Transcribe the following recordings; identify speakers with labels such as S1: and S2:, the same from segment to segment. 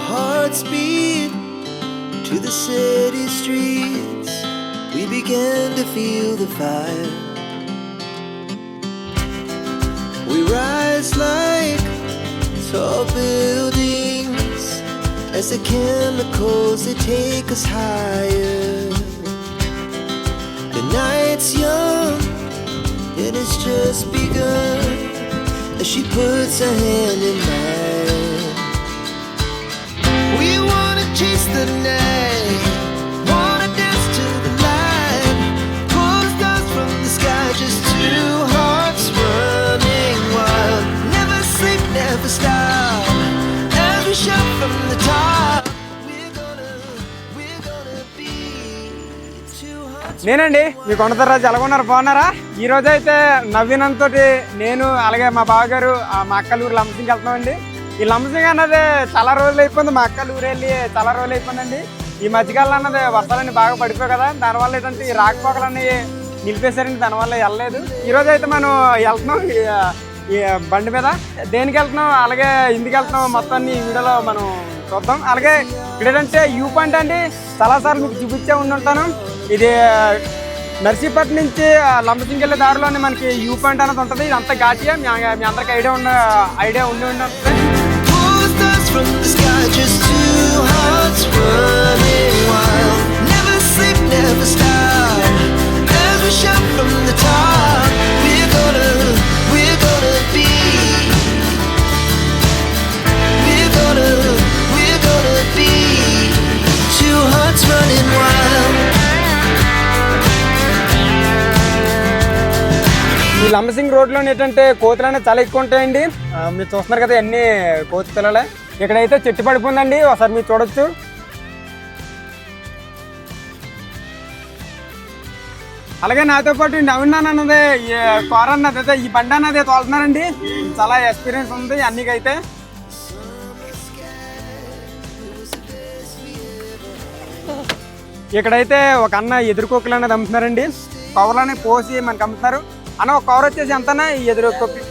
S1: hearts beat to the city streets. We began to feel the fire. We rise like tall buildings as the chemicals they take us higher. The night's young and it's just begun as she puts her hand in mine. We wanna chase the night, wanna dance to the light, pull the stars from the sky, just two hearts running wild. Never sleep, never stop, as we shout from the top. We're gonna be two hearts.
S2: నేనండి మీ కొండతరాజు ఎలాగొన్నారు, బాగున్నారా? ఈ రోజు అయితే నవీనంతో నేను అలాగే మా బావగారు మా అక్కలూరు లంబసింగ్ వెళ్తున్నామండి. ఈ లంబసింగ్ అన్నది చాలా రోజులు అయిపోయింది, మా అక్కలూరు వెళ్ళి చాలా రోజులు అయిపోయిందండి. ఈ మధ్యకాలం అన్నది వర్షాలన్నీ బాగా పడిపోయి కదా, దానివల్ల ఏంటంటే ఈ రాకపోకలన్నీ నిలిపేశారండి, దానివల్ల వెళ్ళలేదు. ఈరోజు అయితే మనం వెళ్తున్నాం ఈ బండి మీద. దేనికి వెళ్తున్నాం అలాగే ఎందుకు వెళ్తున్నాం మొత్తాన్ని ఈ వీడియోలో మనం చూద్దాం. అలాగే ఇక్కడ ఏంటంటే వ్యూ పాయింట్ అండి, చాలాసార్లు మీకు చూపించే ఉండుంటాను. ఇది నర్సీపట్నం నుంచి లంబసింగ్ వెళ్ళే దారిలోనే మనకి వ్యూ పాయింట్ అనేది ఉంటుంది. ఇదంతా ఘాటియా, మీ అందరికి ఐడియా ఉండి ఉంటుంది.
S1: From the sky, just two hearts running wild. Never sleep, never stop, as we shout from the top. We're gonna be. We're gonna be two hearts running wild.
S2: ఈ లంబసింగ్ రోడ్లో ఏంటంటే కోతులు అనేది చాలా ఎక్కువ ఉంటాయండి. మీరు చూస్తున్నారు కదా, అన్ని కోతి పిల్లలే. ఇక్కడైతే చెట్టు పడిపోయిందండి, ఒకసారి మీరు చూడొచ్చు. అలాగే నాతో పాటు నవీన్ అన్నది కార్ అన్నది అయితే ఈ బండి అన్నది తోలుతున్నారండి. చాలా ఎక్స్పీరియన్స్ ఉంది అన్నికైతే. ఇక్కడైతే ఒక అన్న ఎదురుకోకులు అనేది అమ్ముతున్నారండి. కవర్లోనే పోసి మనకి అమ్ముతున్నారు. అన్న ఒక కవర్ వచ్చేసి ఎంతన్నా? ఈ ఎదురుకోకి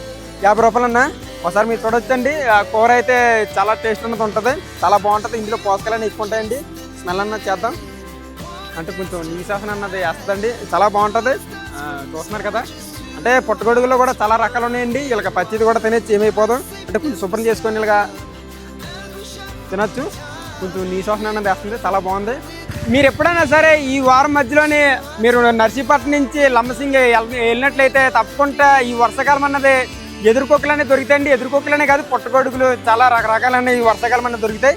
S2: 50 రూపాయలు అన్న. ఒకసారి మీరు చూడొచ్చండి. ఆ కూర అయితే చాలా టేస్ట్ అన్నది ఉంటుంది, చాలా బాగుంటుంది. ఇందులో పోసకాయలు ఎక్కువ ఉంటాయండి. స్మెల్ అన్నది చేద్దాం అంటే కొంచెం నీశాసన అన్నది వేస్తుందండి, చాలా బాగుంటుంది. చూస్తున్నారు కదా, అంటే పుట్టగొడుగులో కూడా చాలా రకాలు ఉన్నాయండి. వీళ్ళకి పచ్చిది కూడా తినేసి ఏమైపోదు, అంటే కొంచెం శుభ్రం చేసుకొని ఇలాగా తినచ్చు. కొంచెం నీశాసన అన్నది వేస్తుంది, చాలా బాగుంది. మీరు ఎప్పుడైనా సరే ఈ వారం మధ్యలోనే మీరు నర్సీపట్నం నుంచి లంబసింగ్ వెళ్ళినట్లయితే తప్పకుండా ఈ వర్షాకాలం అన్నది ఎదురుకోకలనే దొరుకుతాయండి. ఎదురుకోకలనే కాదు, పుట్టగొడుగులు చాలా రకరకాలనే ఈ వర్షాకాలం అన్నది దొరుకుతాయి.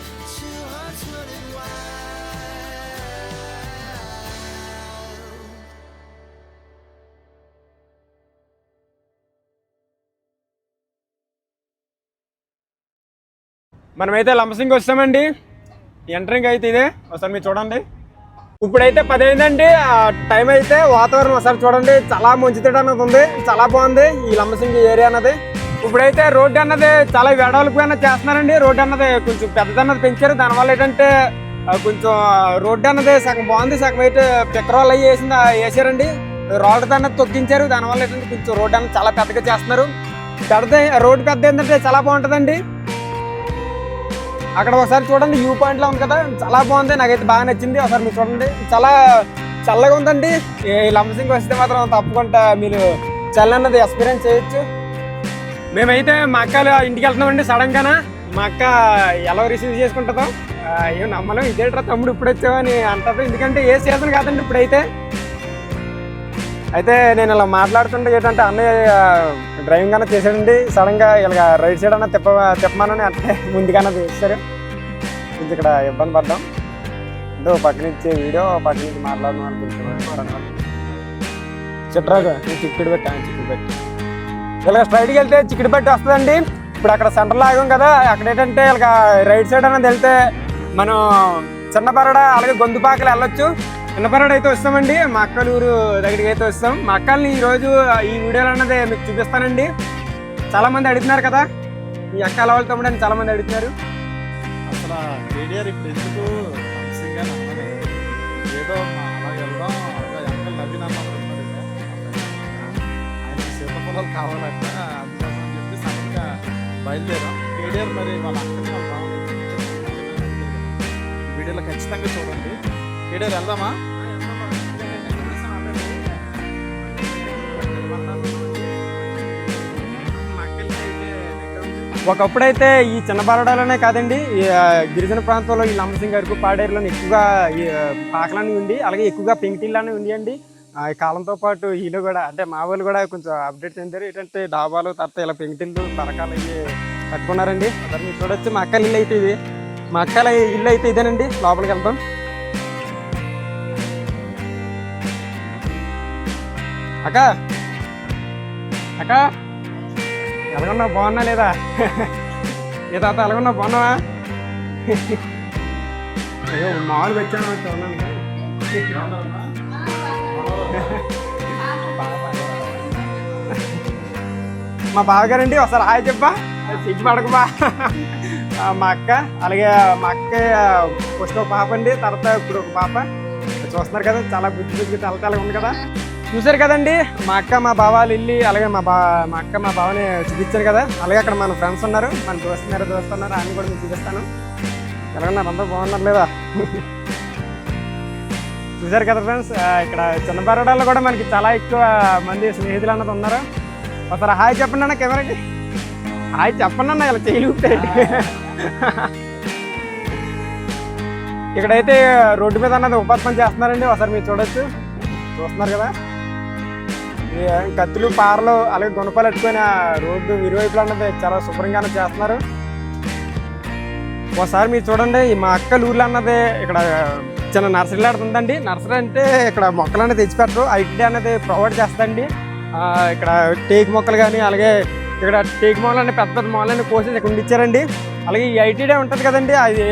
S2: మనమైతే లంబసింగ్ వస్తామండి. ఎంట్రింగ్ అయితే ఇదే, ఒకసారి మీరు చూడండి. ఇప్పుడైతే 10 అయిందండి టైం. అయితే వాతావరణం ఒకసారి చూడండి, చాలా మంచితేట అన్నది ఉంది, చాలా బాగుంది ఈ లంబసింగ్ ఏరియా అన్నది. ఇప్పుడైతే రోడ్డు అన్నది చాలా వెడల్పుగా చేస్తున్నారండి. రోడ్డు అన్నది కొంచెం పెద్దదన్నది పెంచారు. దానివల్ల ఏంటంటే కొంచెం రోడ్డు అన్నది సగం బాగుంది, సగం అయితే పెట్రోల్ అయ్యి వేసారండి. రోడ్డు అన్నది తొక్కించారు. దానివల్ల ఏంటంటే కొంచెం రోడ్డు అన్నది చాలా పెద్దగా చేస్తున్నారు. రోడ్డు పెద్ద ఏంటంటే చాలా బాగుంటుందండి. అక్కడ ఒకసారి చూడండి, వ్యూ పాయింట్లో ఉంది కదా, చాలా బాగుంది, నాకైతే బాగా నచ్చింది. ఒకసారి మీరు చూడండి, చాలా చల్లగా ఉందండి. ఈ లంబసింగ్ వస్తే మాత్రం తప్పకుండా మీరు చల్ల అన్నది ఎక్స్పీరియన్స్ చేయొచ్చు. మేమైతే మా అక్క ఇంటికి వెళ్తున్నామండి. సడన్గానా మా అక్క ఎలా రిసీవ్ చేసుకుంటుందో ఏం నమ్మలేం. ఇదేట్రా తమ్ముడు ఇప్పుడు వచ్చావని అంటారు, ఎందుకంటే ఏ సీజన్ కాదండి ఇప్పుడైతే. అయితే నేను ఇలా మాట్లాడుతుంటే ఏంటంటే అన్నయ్య డ్రైవింగ్ అన్న చేశాడండి. సడన్గా ఇలా రైట్ సైడ్ అన్న తిప్పమానని అంటే ముందుకన్నా చేశారు. కొంచెం ఇక్కడ ఇబ్బంది పడ్డాం. అంటే పక్క నుంచి వీడియో పక్క నుంచి మాట్లాడడం అనుకుంటున్నాను. చిట్రాకు చిక్కుడు పెట్టి ఇలా స్ట్రైట్కి వెళ్తే చిక్కుడు పెట్టి వస్తుందండి. ఇప్పుడు అక్కడ సెంటర్లో ఆగాం కదా, అక్కడ ఏంటంటే ఇలా రైట్ సైడ్ అన్నది వెళ్తే మనం చిన్నపరడ అలాగే గొంతుపాకలు వెళ్ళొచ్చు. చిన్నపరడ అయితే వస్తామండి, మా అక్కలూరు దగ్గరికి అయితే వస్తాం. మా అక్కల్ని ఈరోజు ఈ వీడియోలో అన్నది మీకు చూపిస్తానండి. చాలామంది అడుగుతున్నారు కదా, ఈ అక్క ఎలా వెళ్తామండి అని చాలామంది అడుగుతున్నారు.
S3: అసలు కేటీఆర్ ఇప్పుడు ఎందుకు లంబసింగ్ అని అన్నది ఏదో అలా వెళ్దాం, అలా ఎంకల్ నవీన్ అన్నది ఆయనకి సీతఫలాలు కావాలంట, అందుకోసం అని చెప్పి సడన్గా బయలుదేరాం. కేటీఆర్ మరి వాళ్ళ అక్కని వాళ్ళ వీడియోలో ఖచ్చితంగా చూడండి. కేడిఆర్ వెళ్దామా?
S2: ఒకప్పుడైతే ఈ చిన్న బారడాలోనే కాదండి, ఈ గిరిజన ప్రాంతంలో ఈ లంబసింగి అరకు పాడేరులో ఎక్కువగా ఈ పాకలన్నీ ఉంది, అలాగే ఎక్కువగా పెంకిటిల్లానే ఉంది అండి. ఈ కాలంతో పాటు వీళ్ళు కూడా అంటే మా వాళ్ళు కూడా కొంచెం అప్డేట్ చెందారు. ఏంటంటే డాబాలు తర్వాత ఇలా పెంకిటిల్లు పరకాలు ఇవి కట్టుకున్నారండి. అసలు మీరు చూడొచ్చు మా అక్కల ఇల్లు అయితే ఇది, మా అక్కల ఇల్లు అయితే ఇదేనండి. లోపలికి వెళ్తాం. అక్క అక్క ఎలాగొన్నావు, బాగున్నా లేదా? ఏ తాత ఎలాగొన్నావు, బాగున్నావా? అయ్యో మామూలుగా వచ్చాను చూడండి. మా బావగారండి, ఒకసారి హాయ్ చెప్పా, సిగ్గు పడకబా. మా అక్క, అలాగే మా అక్క ఫస్ట్ ఒక పాప అండి, తర్వాత ఇప్పుడు ఒక పాప. చూస్తున్నారు కదా, చాలా బుద్ధి తెల్లగా ఉంది కదా. చూసారు కదండి మా అక్క మా బావాలు ఇల్లు, అలాగే మా అక్క మా బావని చూపించాను కదా. అలాగే అక్కడ మన ఫ్రెండ్స్ ఉన్నారు, మన దోస్తున్నారు, ఆయన కూడా మీకు చూపిస్తాను. ఎలాగన్నారు, అందరూ బాగున్నారు లేదా? చూసారు కదా ఫ్రెండ్స్, ఇక్కడ చిన్న బరోడాలో కూడా మనకి చాలా ఎక్కువ మంది స్నేహితులు అన్నది ఉన్నారు. ఒకసారి హాయ్ చెప్పండి అన్న కెమెరాకి, హాయ్ చెప్పండి అన్న, ఇలా చేయలేకపోతాయండి. ఇక్కడైతే రోడ్డు మీద అన్నది ఉపాధి పని చేస్తున్నారండి. ఒకసారి మీరు చూస్తున్నారు కదా, కత్తులు పారలు అలాగే గుణపాలు పెట్టుకుని రోడ్డు ఇరువైపులు అన్నది చాలా శుభ్రంగానే చేస్తున్నారు. ఒకసారి మీరు చూడండి, మా అక్క ఊర్లో అన్నది ఇక్కడ చిన్న నర్సరీ ఆడుతుందండి. నర్సరీ అంటే ఇక్కడ మొక్కలు అనేది తెచ్చిపెట్టరు, ఐటీ అనేది ప్రొవైడ్ చేస్తాండి. ఇక్కడ టేక్ మొక్కలు కానీ, అలాగే ఇక్కడ టేక్ మొక్కలు అంటే పెద్ద పెద్ద మొక్కలన్నీ కోసేసి ఇక్కడ ఉండిచ్చారండి. అలాగే ఈ ఐటీడే ఉంటుంది కదండి, అది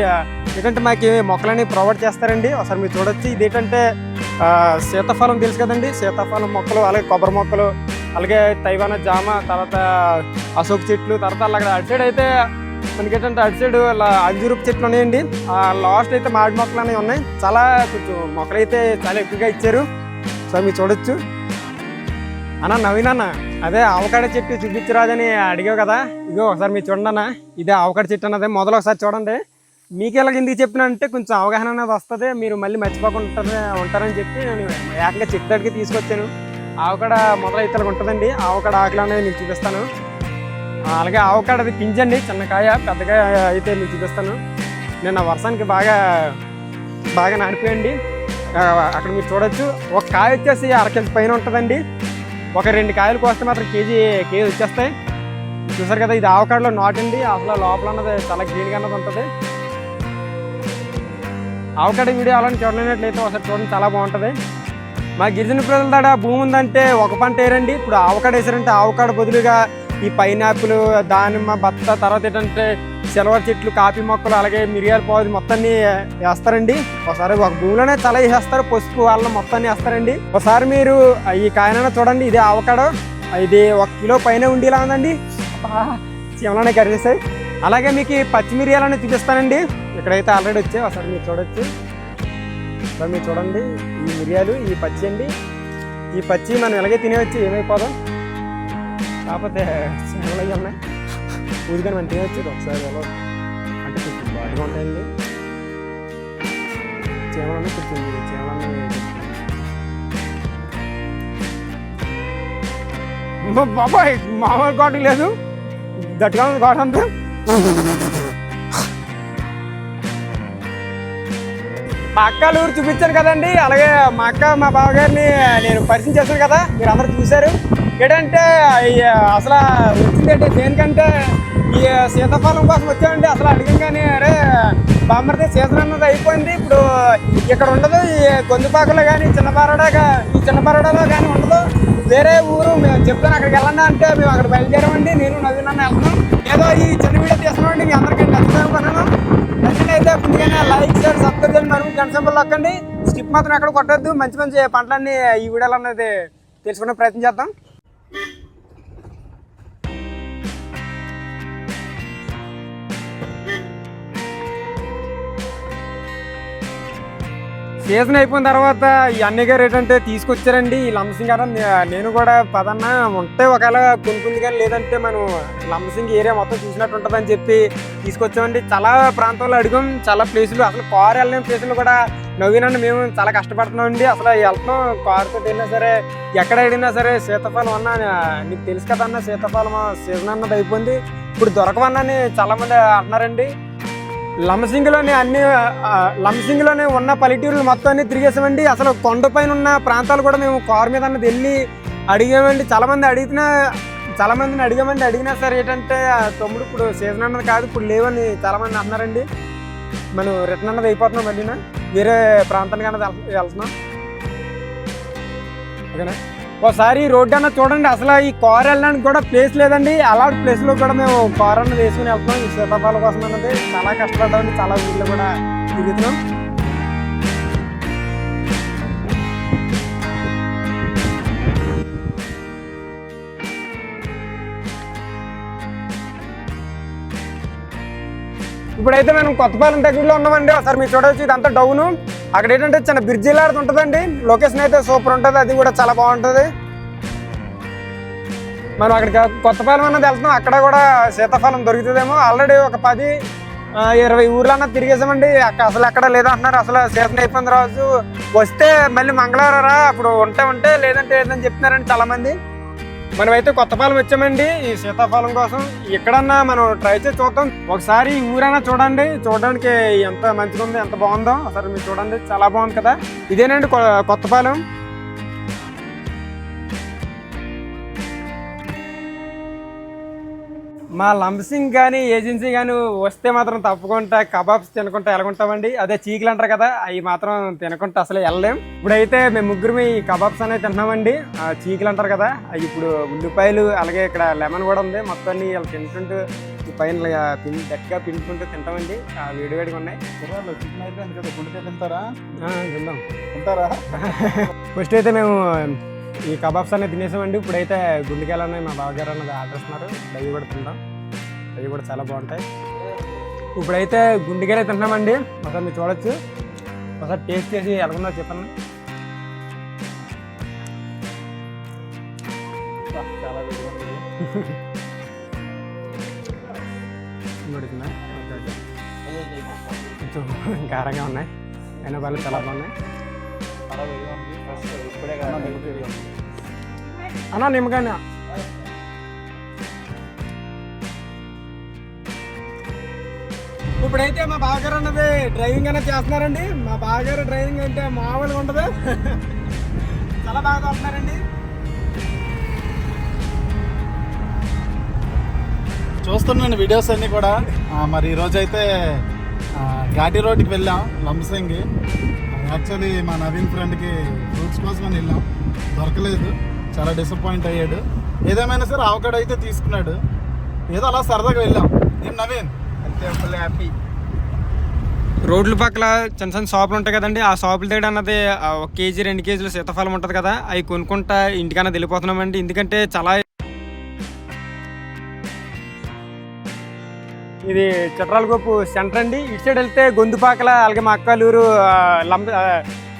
S2: ఏంటంటే మాకు మొక్కలని ప్రొవైడ్ చేస్తారండి. ఒకసారి మీరు చూడొచ్చు, ఇదేంటంటే సీతాఫలం తెలుసు కదండి, సీతాఫలం మొక్కలు, అలాగే కొబ్బరి మొక్కలు, అలాగే తైవాన జామ, తర్వాత అశోక్ చెట్లు, తర్వాత అలాగే అటు సైడ్ అయితే మనకి ఏంటంటే అటు సైడ్ అంజూరపు చెట్లు ఉన్నాయండి. లాస్ట్ అయితే మామిడి మొక్కలు అనేవి ఉన్నాయి. చాలా కొంచెం మొక్కలు అయితే చాలా ఎక్కువగా ఇచ్చారు. సో మీరు చూడొచ్చు. అన్న నవీన్ అన్న, అదే ఆవకాడ చెట్టు చూపించరాదని అడిగావు కదా, ఇగో ఒకసారి మీరు చూడండి అన్న, ఇదే ఆవకాడ చెట్టు అన్నదే. మొదలు ఒకసారి చూడండి. మీకు ఎలాగ ఎందుకు చెప్పినా అంటే కొంచెం అవగాహన అనేది వస్తుంది, మీరు మళ్ళీ మర్చిపోకుండా ఉంటారని చెప్పి నేను ఏకంగా చెట్టు దగ్గరికి తీసుకొచ్చాను. ఆవకాడ మొదలైతే ఇలాగ ఉంటుందండి. ఆవకాడ ఆకులు అనేది మీకు చూపిస్తాను. అలాగే ఆవకాడ అది పింజండి, చిన్న కాయ, పెద్దకాయ అయితే మీకు చూపిస్తాను. నేను వర్షానికి బాగా నానిపోయండి. అక్కడ మీరు చూడొచ్చు, ఒక కాయ వచ్చేసి అరకేజీ పైన ఉంటుందండి. ఒక 2 కాయలు కోస్తే మాత్రం కేజీ వచ్చేస్తాయి. చూసారు కదా, ఇది ఆవకాడలో నాట్ అండి. అసలు లోపల అన్నది చాలా గ్రీన్గా అన్నది ఉంటుంది. ఆవకాడ వీడియో అలాంటి చూడలేనట్లయితే ఒకసారి చూడండి, చాలా బాగుంటుంది. మా గిరిజన ప్రజల దాడ భూమి ఉందంటే ఒక పంట వేయరండి. ఇప్పుడు ఆవకాడ వేసారంటే ఆవకాడ బదులుగా ఈ పైనాపిల్, దానిమ్మ, బత్త, తర్వాత ఏంటంటే సిల్వర్ చెట్లు, కాఫీ మొక్కలు, అలాగే మిరియాల పాదు మొత్తాన్ని వేస్తారండి. ఒకసారి ఒక భూమిలోనే చాలా వేసేస్తారు, పసుపు వాళ్ళని మొత్తాన్ని వేస్తారండి. ఒకసారి మీరు ఈ కాయనైనా చూడండి, ఇదే ఆవకాడ. ఇది 1 కిలో పైన ఉండేలా ఉందండి, చీమలోనే కరిగేసాయి. అలాగే మీకు పచ్చిమిరియాలని చూపిస్తానండి. ఇక్కడైతే ఆల్రెడీ వచ్చాయి, ఒకసారి మీరు చూడొచ్చు. మీరు చూడండి, ఈ మిరియాలు, ఈ పచ్చి అండి. ఈ పచ్చి మనం ఎలాగే తినేవచ్చు, ఏమైపోదాం. కాకపోతే చీమలు అయ్యి ఉన్నాయి, ఊరికని మనం తినేవచ్చు. ఒకసారి ఎలా అంటే కొంచెం బాగా ఉంటాయండి చీమలన్నీ, కొంచెం చీమలన్నీ. బాబాయ్ మామూలు ఘాటు లేదు, దట్టుగా ఉంది ఘాటు అంతా. మా అక్కల ఊరు చూపించాను కదండి, అలాగే మా అక్క మా బావగారిని నేను పరిచయం చేశాను కదా, మీరు అందరూ చూశారు. ఏంటంటే అసలు వచ్చిందంటే దేనికంటే ఈ సీతాఫలం కోసం వచ్చామండి. అసలు అడిగంగానే అరే బామ్మర్ది సీజన్ అన్నది అయిపోయింది, ఇప్పుడు ఇక్కడ ఉండదు, ఈ గొంతుపాకలో కానీ ఈ చిన్న బరోడాలో కానీ ఉండదు, వేరే ఊరు మేము చెప్తాను అక్కడికి వెళ్ళండి అంటే మేము అక్కడ బయలుదేరామండి. నేను నవీన్ అన్న వెళ్తున్నాం. ఏదో ఈ చిన్న వీడియో తీస్తున్నామండి, మీ అందరికీ నచ్చుతాను అనుకున్నాను. నచ్చినైతే ముందుగానే లైక్, షేర్, సబ్స్క్రైబ్ చేయండి. మరి గంట సింబల్ నొక్కండి. స్కిప్ మాత్రం ఎక్కడ కొట్టద్దు. మంచి మంచి పంటలన్నీ ఈ వీడియోలో అనేది తెలుసుకునే ప్రయత్నం చేద్దాం. సీజన్ అయిపోయిన తర్వాత ఈ అన్నయ్య గారు ఏంటంటే తీసుకొచ్చారండి ఈ లంబసింగ్ గారు. నేను కూడా పదన్న ఉంటే ఒకవేళ కొనుక్కుంది కానీ లేదంటే మనం లంబసింగ్ ఏరియా మొత్తం చూసినట్టు ఉంటుందని చెప్పి తీసుకొచ్చామండి. చాలా ప్రాంతాల్లో అడిగాం, చాలా ప్లేసులు, అసలు కారు వెళ్ళిన ప్లేసులు కూడా నవ్వినండి. మేము చాలా కష్టపడుతున్నామండి. అసలు వెళ్తున్నాం కారుతో వెళ్ళినా సరే, ఎక్కడ వెళ్ళినా సరే సీతాఫలం అన్న నీకు తెలుసు కదా అన్న, సీతాఫలం సీజన్ అన్నది అయిపోయింది, ఇప్పుడు దొరకవన్నని చాలా మంది అంటున్నారండి. లంబసింగ్లోనే ఉన్న పల్లెటూరులు మొత్తం అన్ని తిరిగేసామండి. అసలు కొండపైన ఉన్న ప్రాంతాలు కూడా మేము కారు మీద అన్నది వెళ్ళి అడిగామండి. చాలా మందిని అడిగినా సరే ఏంటంటే తమ్ముడు ఇప్పుడు సీజన్ అన్నది కాదు, ఇప్పుడు లేవని చాలా మంది అన్నారండి. మనం రిటర్న్ అన్నది అయిపోతున్నాం, మళ్ళీ వేరే ప్రాంతానికి అన్నది వెళ్తున్నాం. ఓకేనా, ఒకసారి రోడ్డు అన్నది చూడండి. అసలు ఈ కారు వెళ్ళడానికి కూడా ప్లేస్ లేదండి. అలాంటి ప్లేస్లో కూడా మేము కారు అన్నది వేసుకుని వెళ్తున్నాం. ఈ సీతాఫలం కోసం అన్నది చాలా కష్టపడ్డామండి, చాలా ఊళ్ళో కూడా తిరుగుతున్నాం. ఇప్పుడైతే మనం కొత్తపాలెం దగ్గరలో ఉన్నామండి. ఒకసారి మీరు చూడవచ్చు, ఇదంతా డౌను. అక్కడ ఏంటంటే చిన్న బ్రిడ్జి లాంటిది ఉంటుందండి. లొకేషన్ అయితే సూపర్ ఉంటుంది, అది కూడా చాలా బాగుంటుంది. మనం అక్కడికి కొత్తపాలెం అన్నది వెళ్తున్నాం, అక్కడ కూడా సీతాఫలం దొరుకుతుందేమో. ఆల్రెడీ ఒక 10-20 ఊర్లు అన్నది తిరిగేసామండి. అసలు ఎక్కడ లేదంటున్నారు. అసలు సీజన్ అయిపోయిన రోజు వస్తే మళ్ళీ మంగళవారం రా, అప్పుడు ఉంటే లేదంటే లేదని చెప్తున్నారండి చాలామంది. మనమైతే కొత్తపాలెం వచ్చామండి ఈ సీతాఫలం కోసం. ఎక్కడన్నా మనం ట్రై చేసి చూద్దాం. ఒకసారి ఈ ఊరైనా చూడండి, చూడడానికి ఎంత మంచిగా ఉందో, ఎంత బాగుందో ఒకసారి మీరు చూడండి. చాలా బాగుంది కదా. ఇదేనండి కొత్తపాలెం. మా లంబసింగ్ కానీ ఏజెన్సీ కానీ వస్తే మాత్రం తప్పకుండా కబాబ్స్ తినకుండా ఎలాగుంటామండి. అదే చీకులు అంటారు కదా, అవి మాత్రం తినకుండా అసలు వెళ్ళలేం. ఇప్పుడైతే మేము ముగ్గురు ఈ కబాబ్స్ అనేది తింటున్నామండి. చీకులు అంటారు కదా, అవి ఇప్పుడు ఉల్లిపాయలు అలాగే ఇక్కడ లెమన్ కూడా ఉంది. మొత్తాన్ని ఇలా తింటుంటూ ఈ పైన గట్టిగా పిండుకుంటూ తింటామండి. వేడివేడిగా ఉన్నాయి.
S3: చికెన్ అయితే అందుకే గుండెకాయ తింటారా?
S2: తింటారా? ఫస్ట్ అయితే మేము ఈ కబాబ్స్ అనేది తినేసామండి. ఇప్పుడైతే గుండెకాయలు ఉన్నాయి, మా బావగారు అన్నది ఆర్డర్ ఇస్తున్నారు. అవి కూడా తింటాం, అవి కూడా చాలా బాగుంటాయి. ఇప్పుడైతే గుండెకాయలు తింటున్నామండి. ఒకసారి మీరు చూడొచ్చు, ఒకసారి టేస్ట్ చేసి ఎలాగుందో చెప్పండి.
S3: చాలా
S2: ఉడుకున్నాయి, కొంచెం కారంగా ఉన్నాయి, అయినా వాళ్ళు చాలా బాగున్నాయి. అన్నా నిమ్మకాయ. ఇప్పుడైతే మా బావగారు అన్నది డ్రైవింగ్ అనేది చేస్తున్నారండి. మా బావగారు డ్రైవింగ్ అంటే మామూలుగా ఉంటుంది, చాలా బాగా తోస్తున్నారండి.
S3: చూస్తున్నాను వీడియోస్ అన్నీ కూడా. మరి ఈరోజు అయితే ఘాటి రోడ్డుకి వెళ్ళాం లంబసింగ్. యాక్చువల్లీ మా నవీన్ ఫ్రెండ్కి ఫ్రూట్స్ కోసం అని వెళ్ళాం, దొరకలేదు, చాలా డిసప్పాయింట్ అయ్యాడు. ఏదేమైనా సరే ఆవకాడ అయితే తీసుకున్నాడు. ఏదో అలా సరదాగా వెళ్ళాం. ఏం నవీన్?
S2: అంతే, ఫుల్ హ్యాపీ. రోడ్ల పక్కల చిన్న చిన్న షాపులు ఉంటాయి కదండి, ఆ షాపుల దగ్గర అన్నది 1 కేజీ 2 కేజీలు సీతాఫలం ఉంటుంది కదా, అవి కొనుక్కుంటా ఇంటికన్నా వెళ్ళిపోతున్నామండి. ఎందుకంటే చాలా ఇది చిట్రాలగొప్పు సెంటర్ అండి. ఇటు సైడ్ వెళ్తే గొంతుపాకల, అలాగే మా అక్కలూరు,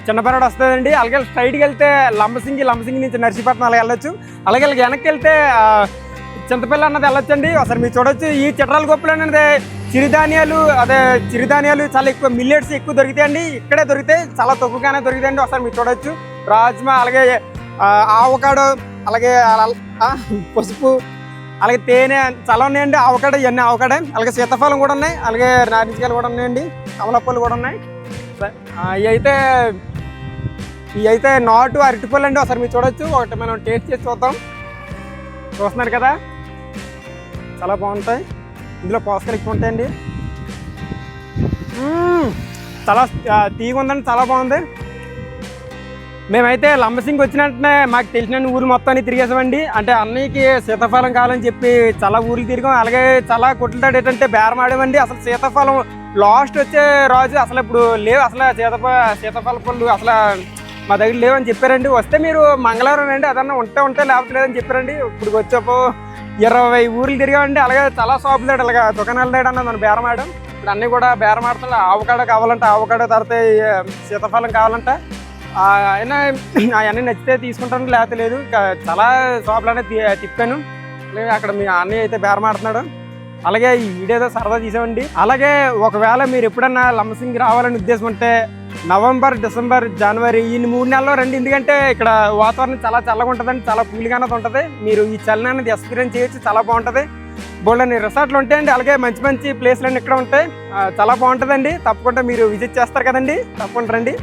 S2: చిన్నపరాడు వస్తుందండి. అలాగే స్ట్రైట్కి వెళ్తే లంబసింగి నుంచి నర్సీపట్నం అలా వెళ్ళొచ్చు. అలాగే వెనక్కి వెళ్తే చింతపల్లి అన్నది వెళ్ళొచ్చండి. ఒకసారి మీరు చూడొచ్చు. ఈ చిట్రాలగొప్పులు అనేది చిరుధాన్యాలు చాలా ఎక్కువ, మిల్లెట్స్ ఎక్కువ దొరుకుతాయండి. ఇక్కడే దొరుకుతాయి, చాలా తక్కువగానే దొరుకుతాయండి. ఒకసారి మీరు చూడొచ్చు. రాజ్మా, అలాగే ఆవకాడో, అలాగే పసుపు, అలాగే తేనె చాలా ఉన్నాయండి. ఆవకాడ, ఇవన్నీ ఆవకాడే. అలాగే సీతాఫలం కూడా ఉన్నాయి, అలాగే నారింజకాయలు కూడా ఉన్నాయండి, కమలపళ్ళు కూడా ఉన్నాయి. ఇవి అయితే నాటు అరటిపళ్ళు అండి. ఒకసారి మీరు చూడొచ్చు. ఒకటి మనం టేస్ట్ చేసి చూద్దాం. చూస్తున్నారు కదా, చాలా బాగుంటాయి. ఇందులో పోషకాలు ఎక్కువ ఉంటాయండి. చాలా తీగ ఉందండి, చాలా బాగుంది. మేమైతే లంబసింగ్ వచ్చిన వెంటనే మాకు తెలిసిన ఊరు మొత్తాన్ని తిరిగేసామండి. అంటే అన్నయ్యకి సీతాఫలం కావాలని చెప్పి చాలా ఊర్లు తిరిగాం. అలాగే చాలా కొట్లతో ఏంటంటే బేరం ఆడామండి. అసలు సీతాఫలం లాస్ట్ వచ్చే రోజు అసలు ఇప్పుడు లేవు, అసలు సీతాఫల పళ్ళు అసలు మా దగ్గర లేవని చెప్పారండి. వస్తే మీరు మంగళవారం అండి, అదన్నా ఉంటే లేకపోతే లేదని చెప్పారండి. ఇప్పుడు వచ్చేపో 20 ఊర్లు తిరిగామండి. అలాగే చాలా షాపులు దగ్గర, అలాగే దుకాణాల దగ్గర అన్నది మనం బేరం ఆడాం. ఇక్కడ అన్నీ కూడా బేరం ఆడుతున్నారు. ఆవకాడో కావాలంటే ఆవకాడో, తర్వాత సీతాఫలం కావాలంటే అయినా అవన్నీ నచ్చితే తీసుకుంటాను, లేకపోతే లేదు. చాలా షాపులనే తిప్పాను. అక్కడ మీ అన్నయ్య అయితే బేరం ఆడుతున్నాడు. అలాగే ఈ వీడియోతో సరదా తీసామండి. అలాగే ఒకవేళ మీరు ఎప్పుడన్నా లంబసింగి రావాలని ఉద్దేశం ఉంటే నవంబర్, డిసెంబర్, జనవరి ఈ 3 నెలల్లో రండి. ఎందుకంటే ఇక్కడ వాతావరణం చాలా చల్లగా ఉంటుందండి, చాలా కూల్గానే ఉంటుంది. మీరు ఈ చలిని అనేది ఎక్స్పీరియన్స్ చేయొచ్చు, చాలా బాగుంటుంది. బోల్డని రిసార్ట్లు ఉంటాయండి, అలాగే మంచి మంచి ప్లేస్లు అన్నీ ఇక్కడ ఉంటాయి. చాలా బాగుంటుందండి. తప్పకుండా మీరు విజిట్ చేస్తారు కదండి, తప్పకుండా రండి.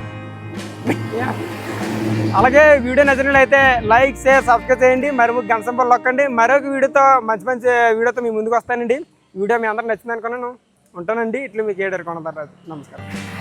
S2: అలాగే వీడియో నచ్చినట్లయితే లైక్, షేర్, సబ్స్క్రైబ్ చేయండి. మరి గంట సింబల్ నొక్కండి. మరొక వీడియోతో మంచి మంచి వీడియోతో మీ ముందుకు వస్తానండి. వీడియో మీ అందరికి నచ్చింది అనుకున్నాను. ఉంటానండి. ఇట్లా మీకు ఏడారు కొనదారు. నమస్కారం.